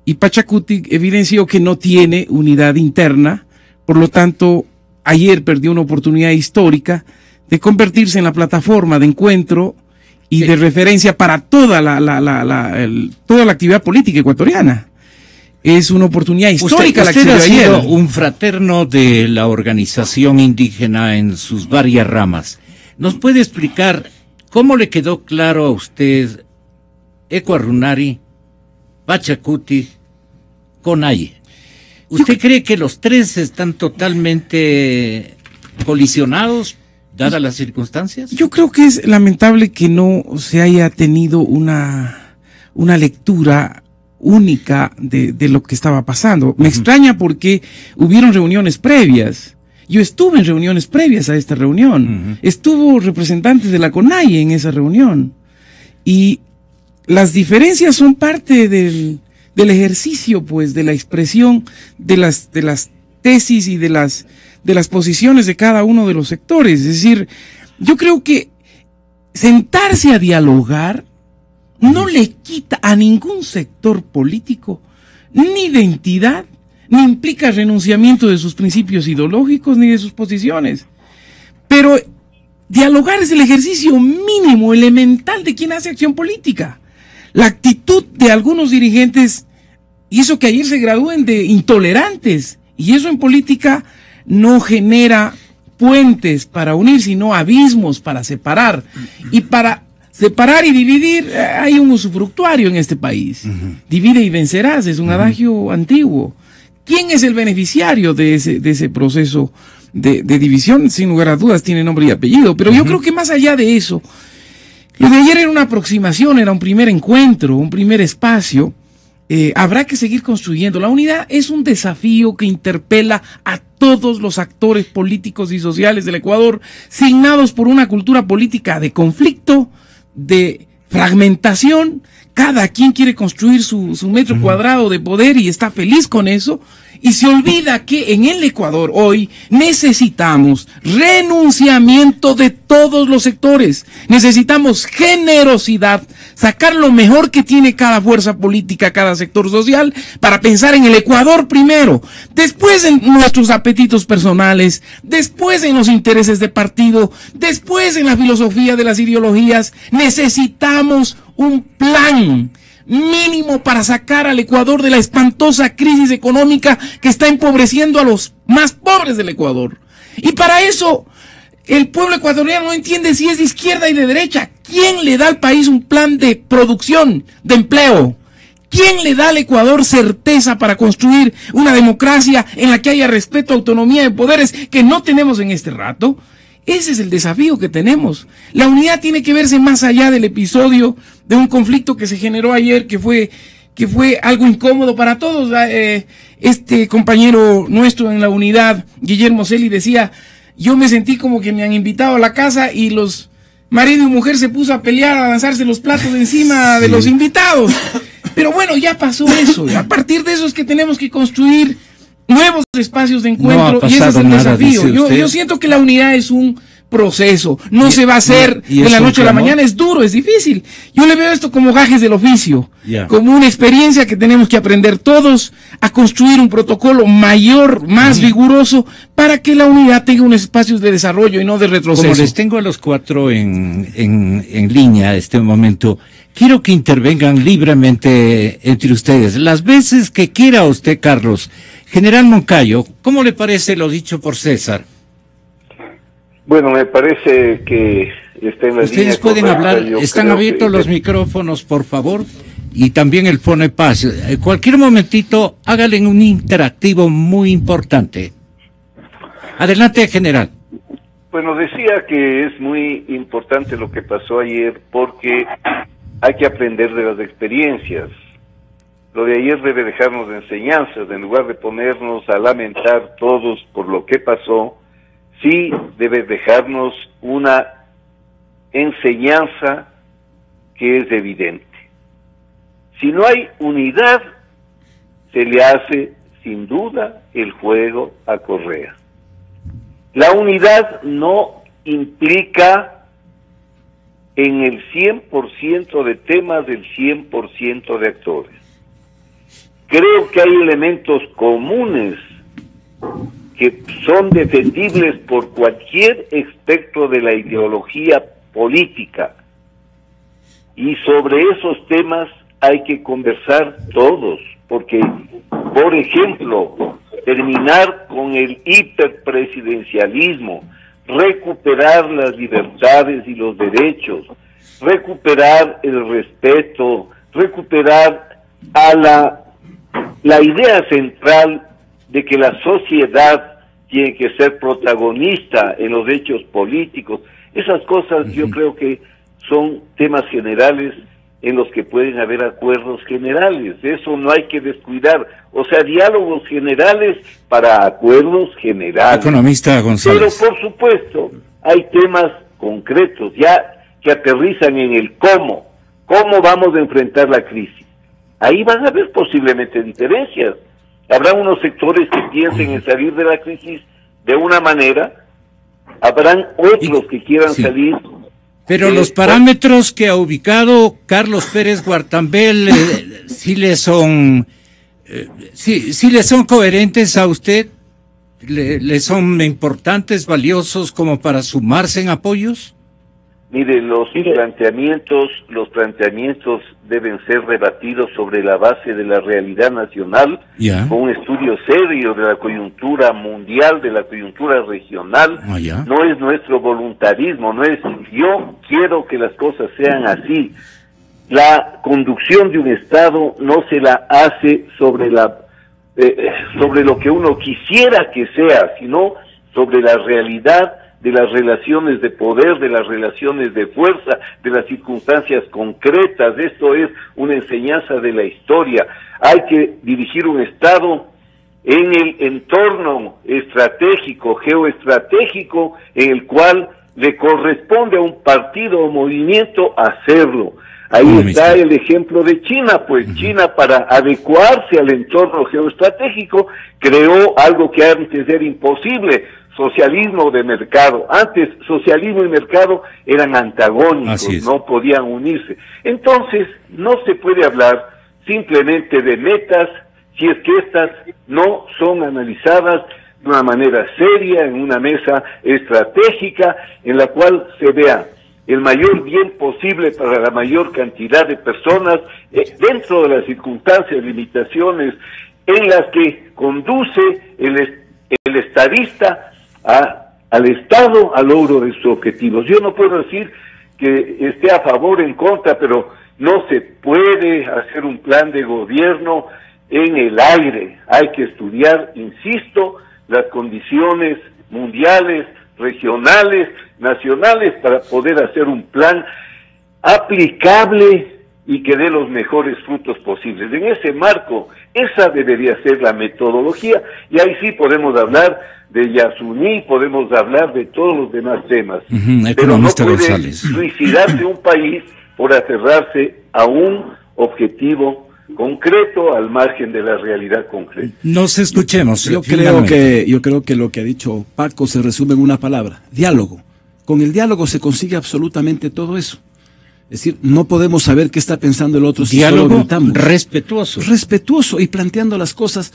Y Pachacuti evidenció que no tiene unidad interna, por lo tanto, ayer perdió una oportunidad histórica de convertirse en la plataforma de encuentro y de referencia para toda la actividad política ecuatoriana. es una oportunidad histórica usted la que ha se dio sido ayer. un fraterno de la organización indígena en sus varias ramas. ¿Nos puede explicar cómo le quedó claro a usted Ecuarunari, Pachacuti, Conaye? ¿Usted cree que los tres están totalmente colisionados, dadas las circunstancias? Yo creo que es lamentable que no se haya tenido una lectura única de lo que estaba pasando. Me extraña porque hubieron reuniones previas. Yo estuve en reuniones previas a esta reunión. Estuvo representantes de la CONAIE en esa reunión. Y las diferencias son parte del ejercicio, pues, de la expresión de las tesis y de las posiciones de cada uno de los sectores. Es decir, yo creo que sentarse a dialogar no le quita a ningún sector político ni identidad, ni implica renunciamiento de sus principios ideológicos ni de sus posiciones. Pero dialogar es el ejercicio mínimo, elemental de quien hace acción política. La actitud de algunos dirigentes hizo que ayer se gradúen de intolerantes, y eso en política no genera puentes para unir, sino abismos para separar. Y para separar y dividir hay un usufructuario en este país. Divide y vencerás, es un adagio antiguo. ¿Quién es el beneficiario de ese proceso de división? Sin lugar a dudas tiene nombre y apellido, pero yo creo que más allá de eso, lo de ayer era una aproximación, era un primer encuentro, un primer espacio. Habrá que seguir construyendo. La unidad es un desafío que interpela a todos los actores políticos y sociales del Ecuador, signados por una cultura política de conflicto, de fragmentación. Cada quien quiere construir su metro cuadrado de poder y está feliz con eso, y se olvida que en el Ecuador hoy necesitamos renunciamiento de todos los sectores, necesitamos generosidad, sacar lo mejor que tiene cada fuerza política, cada sector social, para pensar en el Ecuador primero, después en nuestros apetitos personales, después en los intereses de partido, después en la filosofía de las ideologías. Necesitamos un plan mínimo para sacar al Ecuador de la espantosa crisis económica que está empobreciendo a los más pobres del Ecuador. Y para eso el pueblo ecuatoriano no entiende si es de izquierda y de derecha. ¿Quién le da al país un plan de producción, de empleo? ¿Quién le da al Ecuador certeza para construir una democracia en la que haya respeto, autonomía de poderes que no tenemos en este rato? Ese es el desafío que tenemos. La unidad tiene que verse más allá del episodio de un conflicto que se generó ayer, que fue algo incómodo para todos. Este compañero nuestro en la unidad, Guillermo Celi, decía: yo me sentí como que me han invitado a la casa y los marido y mujer se puso a pelear, a lanzarse los platos de encima de los invitados. Pero bueno, ya pasó eso. A partir de eso es que tenemos que construir nuevos espacios de encuentro, y ese es el desafío. Yo siento que la unidad es un proceso, no se va a hacer de la noche a la mañana, es duro, es difícil. Yo le veo esto como gajes del oficio, como una experiencia que tenemos que aprender todos a construir un protocolo mayor, más riguroso, para que la unidad tenga unos espacios de desarrollo y no de retroceso. Como les tengo a los cuatro en línea a este momento, quiero que intervengan libremente entre ustedes, las veces que quiera usted, Carlos. General Moncayo, ¿cómo le parece lo dicho por César? Bueno, me parece que está en la Ustedes línea pueden correcta. hablar, Yo están creo abiertos que los micrófonos, por favor, y también el Fone Paz. Cualquier momentito, háganle un interactivo muy importante. Adelante, General. Bueno, decía que es muy importante lo que pasó ayer porque hay que aprender de las experiencias. Lo de ayer debe dejarnos enseñanzas, en lugar de ponernos a lamentar todos por lo que pasó, sí debe dejarnos una enseñanza que es evidente. Si no hay unidad, se le hace sin duda el juego a Correa. La unidad no implica en el 100% de temas del 100% de actores. Creo que hay elementos comunes que son defendibles por cualquier espectro de la ideología política, y sobre esos temas hay que conversar todos, porque Por ejemplo, terminar con el hiperpresidencialismo, recuperar las libertades y los derechos, recuperar el respeto, recuperar a la idea central de que la sociedad tiene que ser protagonista en los hechos políticos. Esas cosas yo creo que son temas generales en los que pueden haber acuerdos generales. Eso no hay que descuidar. O sea, diálogos generales para acuerdos generales. Economista González. Pero por supuesto, hay temas concretos ya que aterrizan en el cómo. ¿Cómo vamos a enfrentar la crisis? Ahí van a haber posiblemente diferencias. Habrá unos sectores que piensen en salir de la crisis de una manera, habrán otros que quieran salir. Pero los parámetros que ha ubicado Carlos Pérez Guartambel sí le son coherentes a usted, le son importantes, valiosos como para sumarse en apoyos. Mire, los planteamientos deben ser debatidos sobre la base de la realidad nacional, con un estudio serio de la coyuntura mundial, de la coyuntura regional. No es nuestro voluntarismo, no es yo quiero que las cosas sean así. La conducción de un Estado no se la hace sobre lo que uno quisiera que sea, sino sobre la realidad de las relaciones de poder, de las relaciones de fuerza, de las circunstancias concretas. Esto es una enseñanza de la historia. Hay que dirigir un Estado en el entorno estratégico, geoestratégico, en el cual le corresponde a un partido o movimiento hacerlo. Ahí está el ejemplo de China, pues China, para adecuarse al entorno geoestratégico, creó algo que antes era imposible: socialismo de mercado. Antes socialismo y mercado eran antagónicos, no podían unirse. Entonces no se puede hablar simplemente de metas si es que estas no son analizadas de una manera seria, en una mesa estratégica en la cual se vea el mayor bien posible para la mayor cantidad de personas, dentro de las circunstancias, limitaciones en las que conduce el estadista al Estado al logro de sus objetivos. Yo no puedo decir que esté a favor o en contra, pero no se puede hacer un plan de gobierno en el aire. Hay que estudiar, insisto, las condiciones mundiales, regionales, nacionales, para poder hacer un plan aplicable y que dé los mejores frutos posibles. En ese marco, esa debería ser la metodología, y ahí sí podemos hablar de Yasuní, podemos hablar de todos los demás temas. Pero no puede suicidarse un país por aferrarse a un objetivo concreto al margen de la realidad concreta. Nos escuchemos. Yo creo que lo que ha dicho Paco se resume en una palabra: diálogo. Con el diálogo se consigue absolutamente todo eso. Es decir, no podemos saber qué está pensando el otro si diálogo solo gritamos. Respetuoso y planteando las cosas,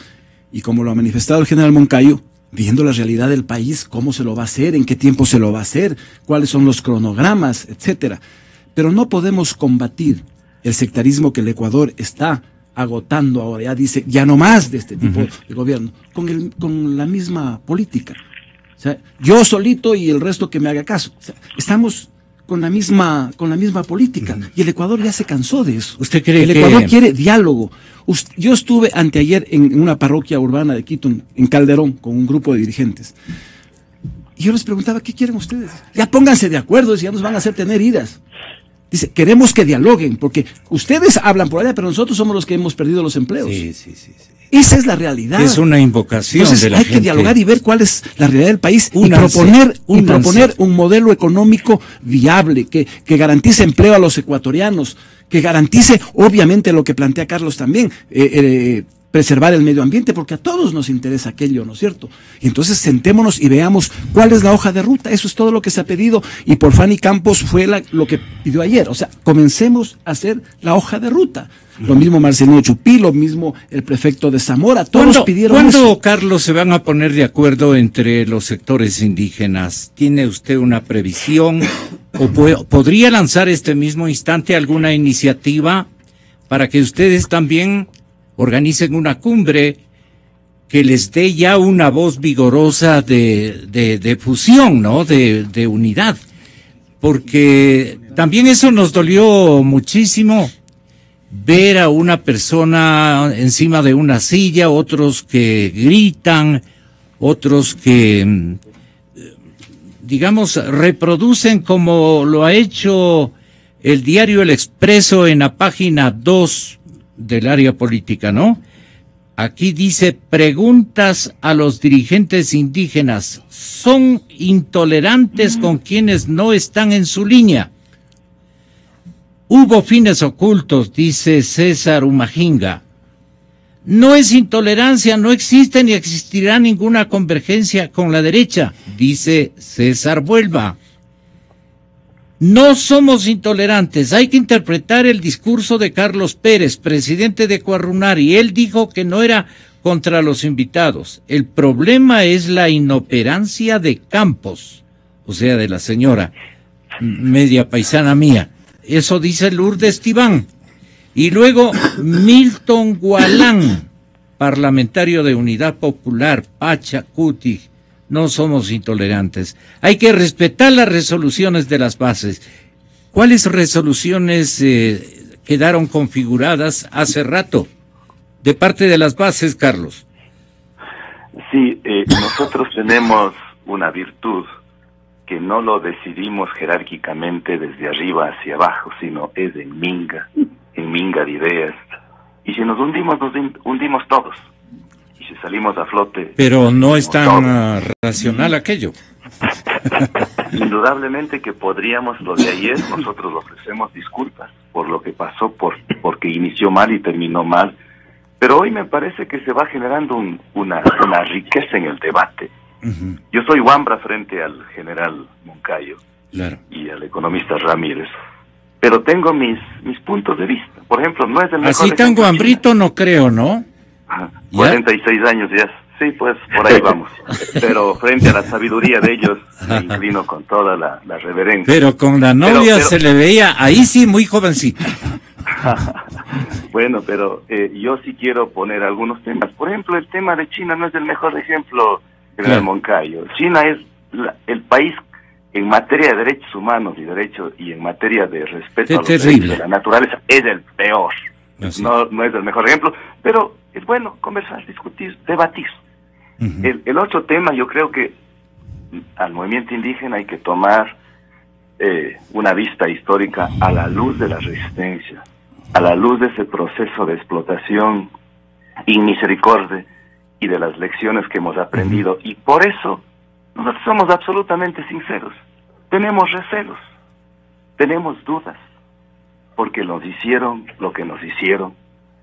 y como lo ha manifestado el general Moncayo, viendo la realidad del país, cómo se lo va a hacer, en qué tiempo se lo va a hacer, cuáles son los cronogramas, etcétera. Pero no podemos combatir el sectarismo que el Ecuador está agotando ahora. Ya dice, ya no más de este tipo de gobierno, con la misma política. O sea, yo solito y el resto que me haga caso. O sea, estamos con la misma política, y el Ecuador ya se cansó de eso. ¿Usted cree el Ecuador quiere diálogo? Yo estuve anteayer en una parroquia urbana de Quito, en Calderón, con un grupo de dirigentes. Y yo les preguntaba, ¿qué quieren ustedes? Ya pónganse de acuerdo, ya nos van a hacer tener iras. Dice, queremos que dialoguen, porque ustedes hablan por allá, pero nosotros somos los que hemos perdido los empleos. Sí. Esa es la realidad. Es una invocación. Entonces, de la gente. Hay que dialogar y ver cuál es la realidad del país, y proponer un modelo económico viable, que garantice empleo a los ecuatorianos, que garantice, obviamente, lo que plantea Carlos también, preservar el medio ambiente, porque a todos nos interesa aquello, ¿no es cierto? Y entonces sentémonos y veamos cuál es la hoja de ruta. Eso es todo lo que se ha pedido, y por Fanny Campos fue lo que pidió ayer. O sea, comencemos a hacer la hoja de ruta. Lo mismo Marcelino Chupí, lo mismo el prefecto de Zamora, todos pidieron eso. ¿Cuándo, Carlos, se van a poner de acuerdo entre los sectores indígenas? ¿Tiene usted una previsión o podría lanzar este mismo instante alguna iniciativa para que ustedes también organicen una cumbre que les dé ya una voz vigorosa de fusión, ¿no? De unidad. Porque también eso nos dolió muchísimo, ver a una persona encima de una silla, otros que gritan, otros que, digamos, reproducen como lo ha hecho el diario El Expreso en la página 2 del área política, ¿no? Aquí dice: preguntas a los dirigentes indígenas, ¿son intolerantes con quienes no están en su línea? Hubo fines ocultos, dice César Umajinga. No es intolerancia, no existe ni existirá ninguna convergencia con la derecha, dice César Vuelva. No somos intolerantes, hay que interpretar el discurso de Carlos Pérez, presidente de Coarrunari. Él dijo que no era contra los invitados. El problema es la inoperancia de Campos, o sea, de la señora media paisana mía. Eso dice Lourdes Tibán. Y luego Milton Gualán, parlamentario de Unidad Popular, Pachacuti. No somos intolerantes. Hay que respetar las resoluciones de las bases. ¿Cuáles resoluciones quedaron configuradas hace rato de parte de las bases, Carlos? Sí, nosotros tenemos una virtud que no lo decidimos jerárquicamente desde arriba hacia abajo, sino es en minga de ideas. Y si nos hundimos todos. Y si salimos a flote... Pero no es tan racional aquello. Indudablemente que podríamos, lo de ayer, nosotros ofrecemos disculpas por lo que pasó, porque inició mal y terminó mal. Pero hoy me parece que se va generando una riqueza en el debate. Uh-huh. Yo soy Wambra frente al general Moncayo, claro, y al economista Ramírez, pero tengo mis puntos de vista. Por ejemplo, no es el mejor. Así tan guambrito no creo, ¿no? 46 años ya. Sí, pues por ahí vamos. Pero frente a la sabiduría de ellos me inclino con toda la reverencia. Pero con la novia pero... se le veía ahí sí muy jovencita. Bueno, pero yo sí quiero poner algunos temas. Por ejemplo, el tema de China no es el mejor ejemplo, general Moncayo. China es el país en materia de derechos humanos y en materia de respeto a los derechos de la naturaleza es el peor. No es el mejor ejemplo, pero es bueno conversar, discutir, debatir. Uh-huh. El otro tema, yo creo que al movimiento indígena hay que tomar una vista histórica a la luz de la resistencia, a la luz de ese proceso de explotación inmisericordia y de las lecciones que hemos aprendido. Uh-huh. Y por eso nosotros somos absolutamente sinceros. Tenemos recelos, tenemos dudas, porque nos hicieron lo que nos hicieron,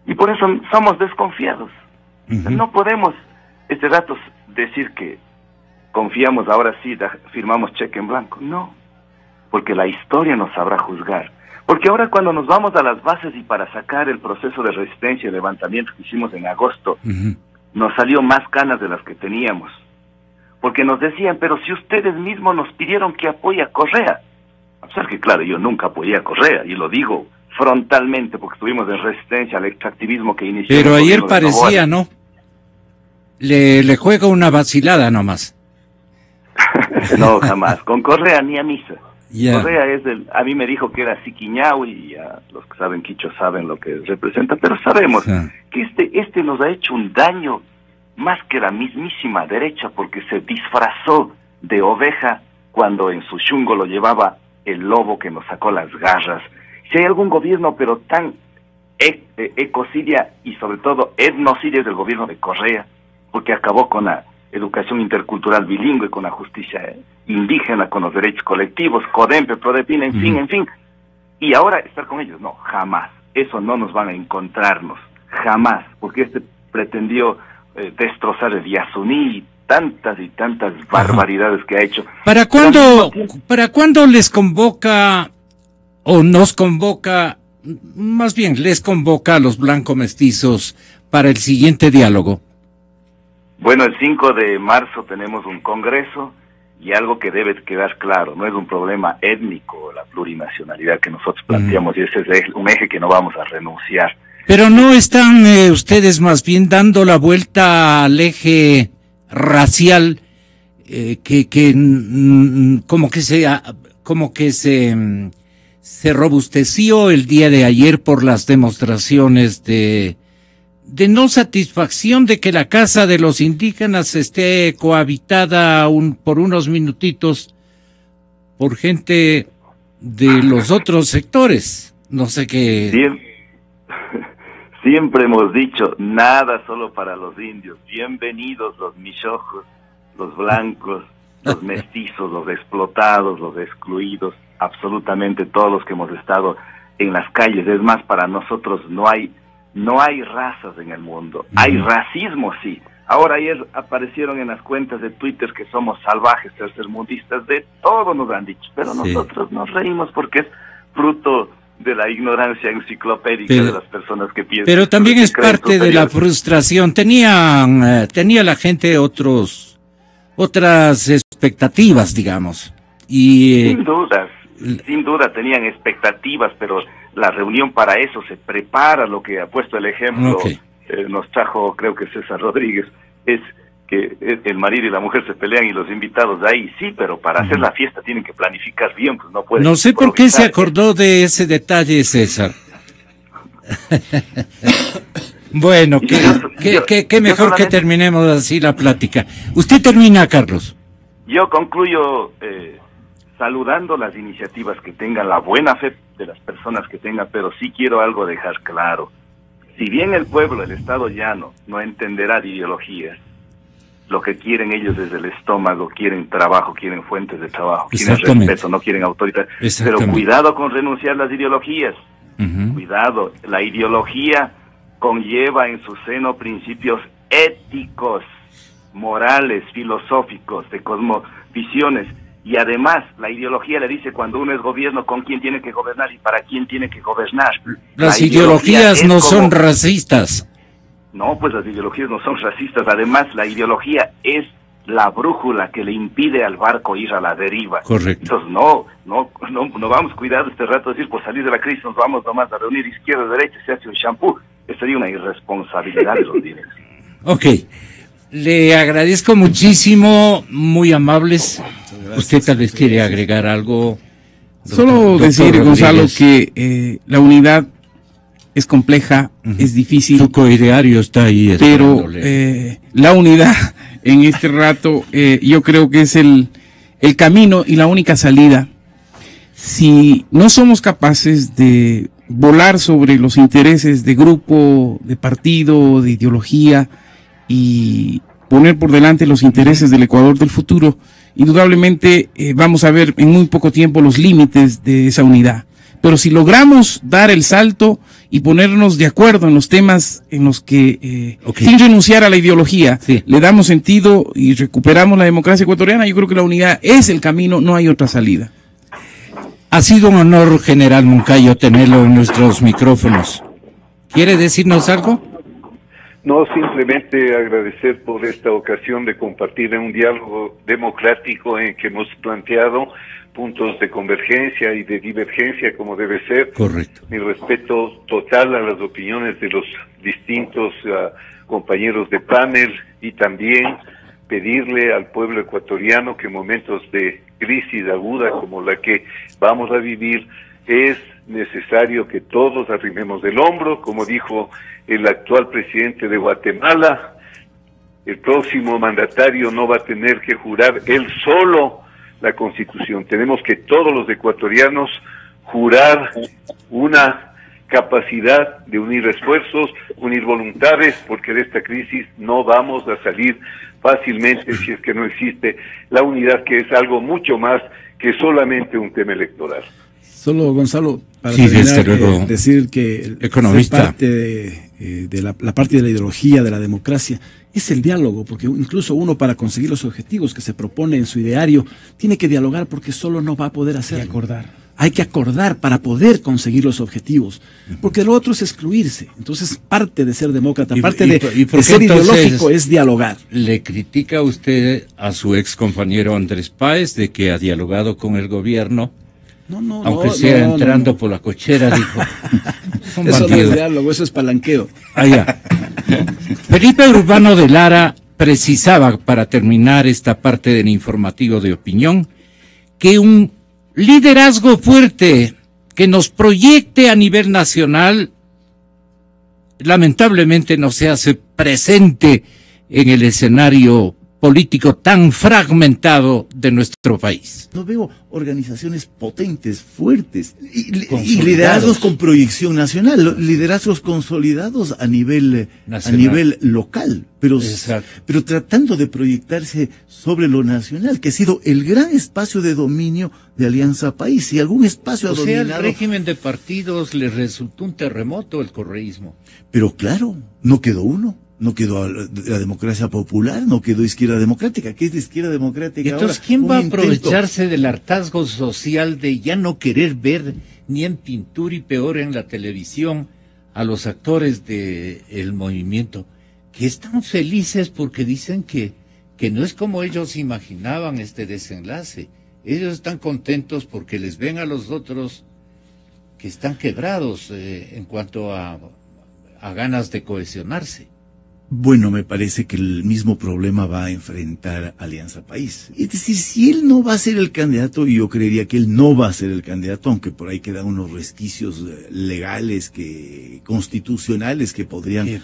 y por eso somos desconfiados. Uh-huh. No podemos este rato decir que confiamos, ahora sí, firmamos cheque en blanco. No, porque la historia nos sabrá juzgar. Porque ahora cuando nos vamos a las bases y para sacar el proceso de resistencia y levantamiento que hicimos en agosto, uh-huh, nos salió más canas de las que teníamos. Porque nos decían, pero si ustedes mismos nos pidieron que apoye a Correa. O sea que claro, yo nunca apoyé a Correa, y lo digo frontalmente, porque estuvimos en resistencia al extractivismo que inició. Pero ayer parecía, ¿no? Le juega una vacilada nomás. No, jamás. Con Correa ni a misa. Yeah. Correa a mí me dijo que era Siquiñau, y a los que saben quicho saben lo que representa, pero sabemos que este nos ha hecho un daño más que la mismísima derecha, porque se disfrazó de oveja cuando en su chungo lo llevaba el lobo que nos sacó las garras. Si hay algún gobierno pero tan ecocidia y sobre todo etnocidia es el gobierno de Correa, porque acabó con la educación intercultural bilingüe, con la justicia indígena, con los derechos colectivos, CODEMPE, PRODEPIN, en fin. Y ahora estar con ellos, no, jamás. Eso no nos van a encontrarnos, jamás, porque pretendió destrozar el Yasuní y tantas barbaridades que ha hecho. ¿Para cuándo les convoca, o nos convoca, más bien les convoca a los blanco mestizos para el siguiente diálogo? Bueno, el 5 de marzo tenemos un congreso, y algo que debe quedar claro, no es un problema étnico la plurinacionalidad que nosotros planteamos, y ese es un eje que no vamos a renunciar. Pero no están ustedes más bien dando la vuelta al eje racial como que se robusteció el día de ayer por las demostraciones de no satisfacción de que la casa de los indígenas esté cohabitada por unos minutitos por gente de los otros sectores. No sé qué. Siempre hemos dicho, nada solo para los indios. Bienvenidos los michojos, los blancos, los mestizos, los explotados, los excluidos, absolutamente todos los que hemos estado en las calles. Es más, para nosotros no hay razas en el mundo. Hay racismo, sí. Ahora ayer aparecieron en las cuentas de Twitter que somos salvajes, tercermundistas, de todo nos han dicho, pero nosotros nos reímos porque es fruto de la ignorancia enciclopédica de las personas que piensan. Pero también es parte de la frustración. Tenía la gente otras expectativas, digamos. Y sin duda tenían expectativas, pero la reunión para eso se prepara. Lo que ha puesto el ejemplo nos trajo, creo que César Rodríguez, es que el marido y la mujer se pelean y los invitados de ahí, sí, pero para hacer la fiesta tienen que planificar bien, pues no pueden. No sé por qué se acordó de ese detalle, César. Bueno, qué mejor que terminemos así la plática. Usted termina, Carlos. Yo concluyo saludando las iniciativas que tengan, la buena fe de las personas que tengan, pero sí quiero algo dejar claro. Si bien el pueblo, el Estado llano, no entenderá de ideologías, lo que quieren ellos es el estómago, quieren trabajo, quieren fuentes de trabajo, quieren respeto, no quieren autoridad. Pero cuidado con renunciar a las ideologías. Cuidado, la ideología conlleva en su seno principios éticos, morales, filosóficos, de cosmovisiones. Y además, la ideología le dice cuando uno es gobierno con quién tiene que gobernar y para quién tiene que gobernar. Las ideologías no son racistas. No, pues las ideologías no son racistas. Además, la ideología es la brújula que le impide al barco ir a la deriva. Correcto. Entonces, no vamos cuidado este rato de decir, por salir de la crisis nos vamos nomás a reunir izquierda, derecha, se hace un shampoo. Eso sería una irresponsabilidad de los líderes. Ok. Le agradezco muchísimo, muy amables. Usted tal vez quiere agregar algo. Solo decir, Gonzalo, que la unidad es compleja, es difícil. Su coideario está ahí. Pero la unidad en este rato yo creo que es el camino y la única salida. Si no somos capaces de volar sobre los intereses de grupo, de partido, de ideología y poner por delante los intereses del Ecuador del futuro, indudablemente vamos a ver en muy poco tiempo los límites de esa unidad. Pero si logramos dar el salto y ponernos de acuerdo en los temas en los que, sin renunciar a la ideología, le damos sentido y recuperamos la democracia ecuatoriana, yo creo que la unidad es el camino, no hay otra salida. Ha sido un honor, General Moncayo, tenerlo en nuestros micrófonos. ¿Quiere decirnos algo? No, simplemente agradecer por esta ocasión de compartir en un diálogo democrático en que hemos planteado puntos de convergencia y de divergencia como debe ser. Correcto. Mi respeto total a las opiniones de los distintos compañeros de panel y también pedirle al pueblo ecuatoriano que en momentos de crisis aguda como la que vamos a vivir es necesario que todos arrimemos el hombro, como dijo el actual presidente de Guatemala. El próximo mandatario no va a tener que jurar él solo la Constitución. Tenemos que todos los ecuatorianos jurar una capacidad de unir esfuerzos, unir voluntades, porque de esta crisis no vamos a salir fácilmente si es que no existe la unidad, que es algo mucho más que solamente un tema electoral. Solo, Gonzalo, para terminar, decir que economista, parte de la parte de la ideología, de la democracia, es el diálogo, porque incluso uno para conseguir los objetivos que se propone en su ideario, tiene que dialogar porque solo no va a poder hacer. Hay que acordar para poder conseguir los objetivos, porque lo otro es excluirse. Entonces, parte de ser demócrata, parte de ser ideológico es dialogar. ¿Le critica usted a su ex compañero Andrés Páez de que ha dialogado con el gobierno Aunque sea entrando por la cochera, dijo. Eso no es diálogo, eso es palanqueo. Allá. Felipe Urbano de Lara precisaba, para terminar esta parte del informativo de opinión, que un liderazgo fuerte que nos proyecte a nivel nacional lamentablemente no se hace presente en el escenario político tan fragmentado de nuestro país. No veo organizaciones potentes, fuertes, y liderazgos con proyección nacional, liderazgos consolidados a nivel local, pero tratando de proyectarse sobre lo nacional, que ha sido el gran espacio de dominio de Alianza País. Si algún espacio ha dominado... el régimen de partidos le resultó un terremoto el correísmo. Pero claro, no quedó uno. No quedó la democracia popular, no quedó izquierda democrática. ¿Qué es la izquierda democrática? Entonces, ahora? ¿quién va a aprovecharse del hartazgo social de ya no querer ver ni en pintura y peor en la televisión a los actores del movimiento que están felices porque dicen que no es como ellos imaginaban este desenlace? Ellos están contentos porque les ven a los otros que están quebrados en cuanto a ganas de cohesionarse. Bueno, me parece que el mismo problema va a enfrentar Alianza País. Es decir, si él no va a ser el candidato, y yo creería que él no va a ser el candidato, aunque por ahí quedan unos resquicios legales, constitucionales que podrían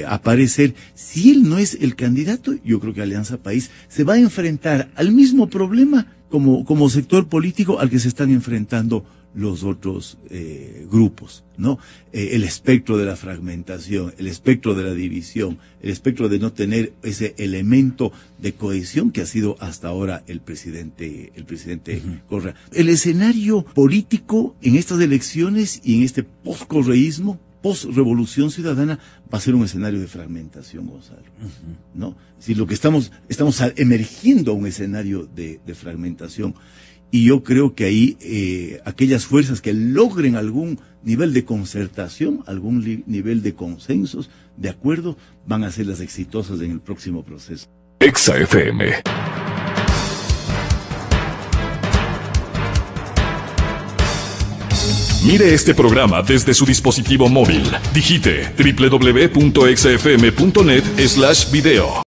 aparecer. Si él no es el candidato, yo creo que Alianza País se va a enfrentar al mismo problema como sector político al que se están enfrentando los otros grupos, ¿no? El espectro de la fragmentación, el espectro de la división, el espectro de no tener ese elemento de cohesión que ha sido hasta ahora el presidente Correa. El escenario político en estas elecciones y en este post-correísmo, post-revolución ciudadana, va a ser un escenario de fragmentación, Gonzalo, ¿no? Si lo que estamos emergiendo a un escenario de fragmentación. Y yo creo que ahí aquellas fuerzas que logren algún nivel de concertación, algún nivel de consensos, de acuerdo, van a ser las exitosas en el próximo proceso. Exa FM. Mire este programa desde su dispositivo móvil. Digite www.exafm.net/video.